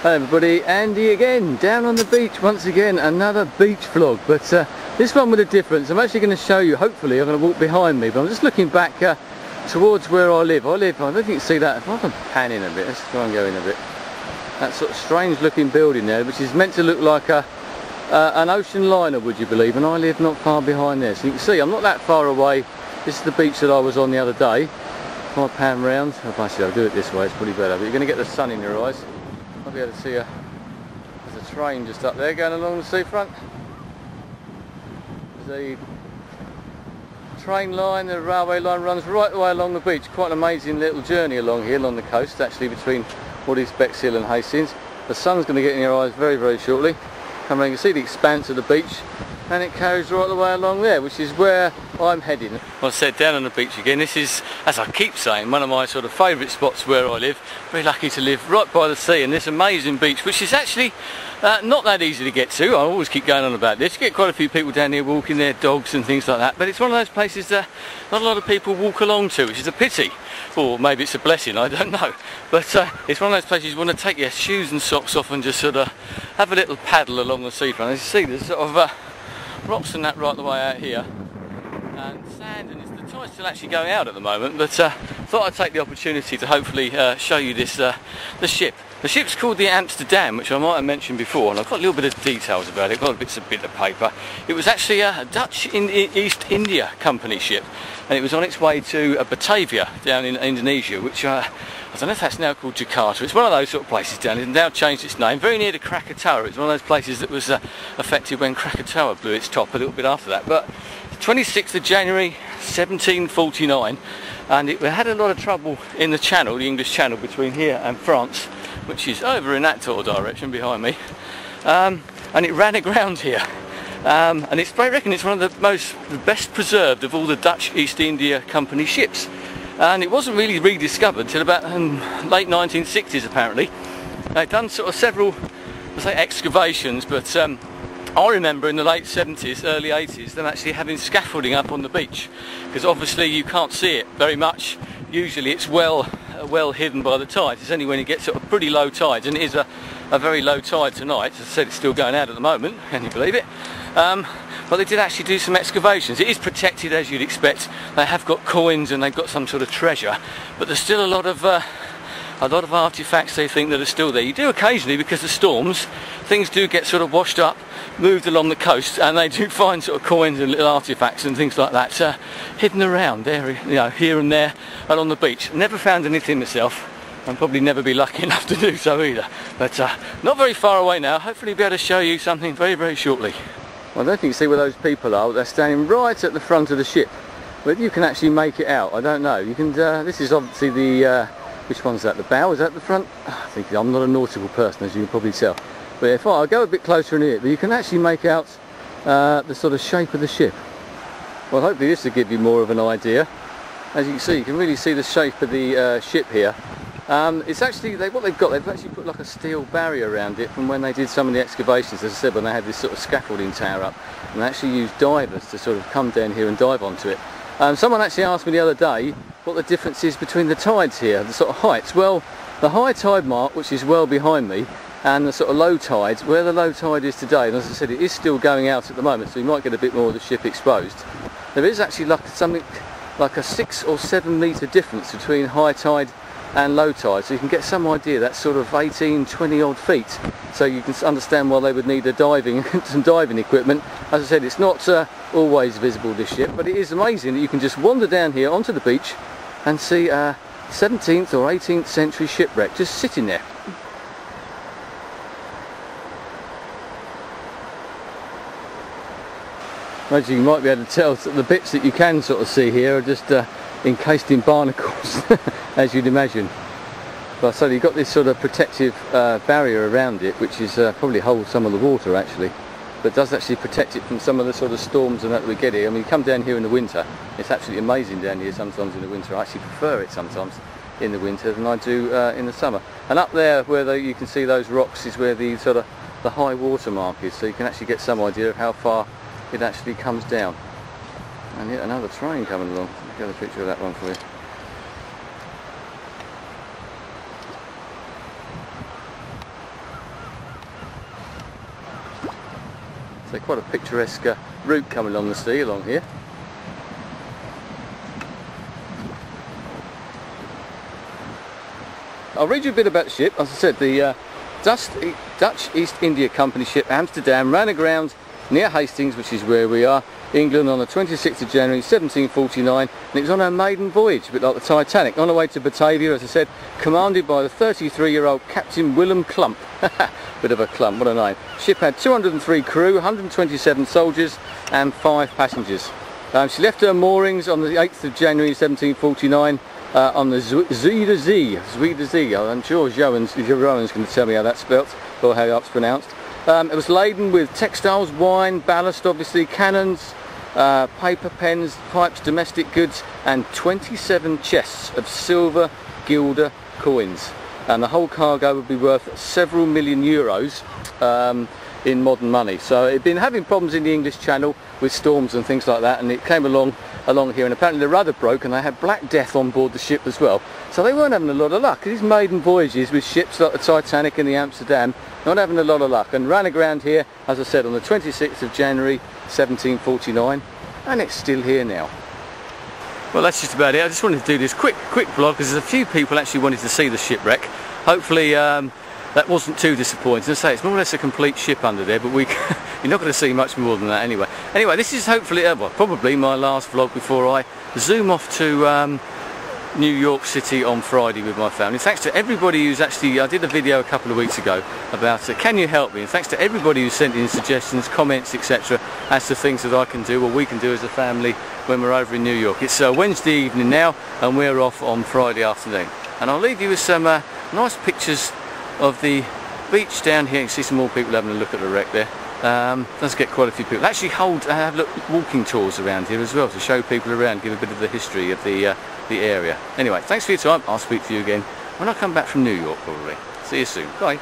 Hi everybody, Andy again, down on the beach once again, another beach vlog, but this one with a difference. I'm actually going to show you, hopefully I'm going to walk behind me, but I'm just looking back towards where I live. I don't think you can see that. If I can pan in a bit, let's try and go in a bit. That sort of strange looking building there, which is meant to look like an ocean liner, would you believe, and I live not far behind there. So you can see I'm not that far away. This is the beach that I was on the other day. If I pan round, actually I'll do it this way, it's probably better, but you're going to get the sun in your eyes. I'll be able to see there's a train just up there going along the seafront. The train line, the railway line runs right the way along the beach. Quite an amazing little journey along here, along the coast, actually between what is Bexhill and Hastings. The sun's going to get in your eyes very, very shortly. Come around, you can see the expanse of the beach, and it carries right the way along there, which is where I'm heading. Well, I said, down on the beach again. This is, as I keep saying, one of my sort of favourite spots where I live. Very lucky to live right by the sea, and this amazing beach, which is actually not that easy to get to. I always keep going on about this. You get quite a few people down here walking their dogs and things like that, but it's one of those places that not a lot of people walk along to, which is a pity. Or maybe it's a blessing, I don't know. But it's one of those places you want to take your shoes and socks off and just sort of have a little paddle along the seafront. As you see, there's sort of rocks and that right the way out here, and sand, and the tide's still actually going out at the moment, but thought I'd take the opportunity to hopefully show you this the ship. The ship's called the Amsterdam, which I might have mentioned before, and I've got a little bit of details about it, got a bit of paper. It was actually a Dutch East India Company ship, and it was on its way to Batavia down in Indonesia, which I don't know if that's now called Jakarta. It's one of those sort of places down there. It's now changed its name, very near to Krakatoa. It's one of those places that was affected when Krakatoa blew its top a little bit after that. But 26th of January 1749, and it had a lot of trouble in the channel, the English Channel, between here and France, which is over in that sort of direction behind me, and it ran aground here. And I reckon it's one of the best preserved of all the Dutch East India Company ships. And it wasn't really rediscovered until about late 1960s apparently. They'd done sort of several, I say excavations, but I remember in the late 70s, early 80s, them actually having scaffolding up on the beach, because obviously you can't see it very much. Usually it's well hidden by the tides. It's only when you get sort of pretty low tides, and it is a very low tide tonight. As I said, it's still going out at the moment, can you believe it? But they did actually do some excavations. It is protected as you'd expect. They have got coins and they've got some sort of treasure, but there's still a lot of artefacts they think that are still there. You do occasionally, because of storms, things do get sort of washed up, moved along the coast, and they do find sort of coins and little artefacts and things like that hidden around there, here and there along the beach. Never found anything myself, and probably never be lucky enough to do so either. But not very far away now. Hopefully be able to show you something very, very shortly. Well, I don't think you can see where those people are. They're standing right at the front of the ship. Whether you can actually make it out, I don't know. You can. This is obviously the. Which one's that? The bow? Is that the front? I think I'm not a nautical person, as you can probably tell. But if I'll go a bit closer in here, but you can actually make out the sort of shape of the ship. Well, hopefully this will give you more of an idea. As you can see, you can really see the shape of the ship here. It's actually, what they've got, they've actually put like a steel barrier around it from when they did some of the excavations, as I said, when they had this sort of scaffolding tower up, and they actually used divers to sort of come down here and dive onto it. Someone actually asked me the other day what the difference is between the tides here, the sort of heights. Well, the high tide mark, which is well behind me, and the sort of low tides, where the low tide is today, and as I said, it is still going out at the moment, so you might get a bit more of the ship exposed. There is actually like something like a 6 or 7 metre difference between high tide and low tide, so you can get some idea. That's sort of 18, 20 odd feet, so you can understand why they would need some diving equipment. As I said, it's not always visible, this ship, but it is amazing that you can just wander down here onto the beach and see a 17th or 18th century shipwreck just sitting there. As you might be able to tell, the bits that you can sort of see here are just encased in barnacles, as you'd imagine. But so you've got this sort of protective barrier around it, which is probably holds some of the water actually, but does actually protect it from some of the sort of storms and that we get here. I mean, you come down here in the winter, it's absolutely amazing down here sometimes in the winter. I actually prefer it sometimes in the winter than I do in the summer. And up there where you can see those rocks is where the sort of the high water mark is, so you can actually get some idea of how far it actually comes down. And yet another train coming along. I'll get a picture of that one for you. So quite a picturesque route coming along the sea along here. I'll read you a bit about the ship. As I said, the Dutch East India Company ship Amsterdam ran aground near Hastings, which is where we are, England, on the 26th of January 1749, and it was on her maiden voyage, a bit like the Titanic, on her way to Batavia, as I said, commanded by the 33-year-old Captain Willem Klump. Bit of a clump, what a name. Ship had 203 crew, 127 soldiers and 5 passengers. She left her moorings on the 8th of January 1749 on the Zuiderzee. I'm sure Johan's going to tell me how that's spelt, or how that's pronounced. It was laden with textiles, wine, ballast obviously, cannons, paper, pens, pipes, domestic goods, and 27 chests of silver guilder coins. And the whole cargo would be worth several million euros in modern money. So it'd been having problems in the English Channel with storms and things like that, and it came along here, and apparently the rudder broke and they had Black Death on board the ship as well. So they weren't having a lot of luck. These maiden voyages with ships like the Titanic and the Amsterdam, not having a lot of luck, and ran aground here, as I said, on the 26th of January 1749, and it's still here now. Well, that's just about it. I just wanted to do this quick vlog because there's a few people actually wanted to see the shipwreck. Hopefully that wasn't too disappointing. As I say, it's more or less a complete ship under there, but you're not going to see much more than that anyway. Anyway, this is hopefully, well, probably my last vlog before I zoom off to New York City on Friday with my family. Thanks to everybody who's actually, I did a video a couple of weeks ago about can you help me, and thanks to everybody who sent in suggestions, comments, etc. as to things that I can do or we can do as a family when we're over in New York. It's Wednesday evening now and we're off on Friday afternoon, and I'll leave you with some nice pictures of the beach down here. You can see some more people having a look at the wreck there. Does get quite a few people. Actually have walking tours around here as well to show people around, give a bit of the history of the area. Anyway, thanks for your time. I'll speak to you again when I come back from New York probably. See you soon. Bye.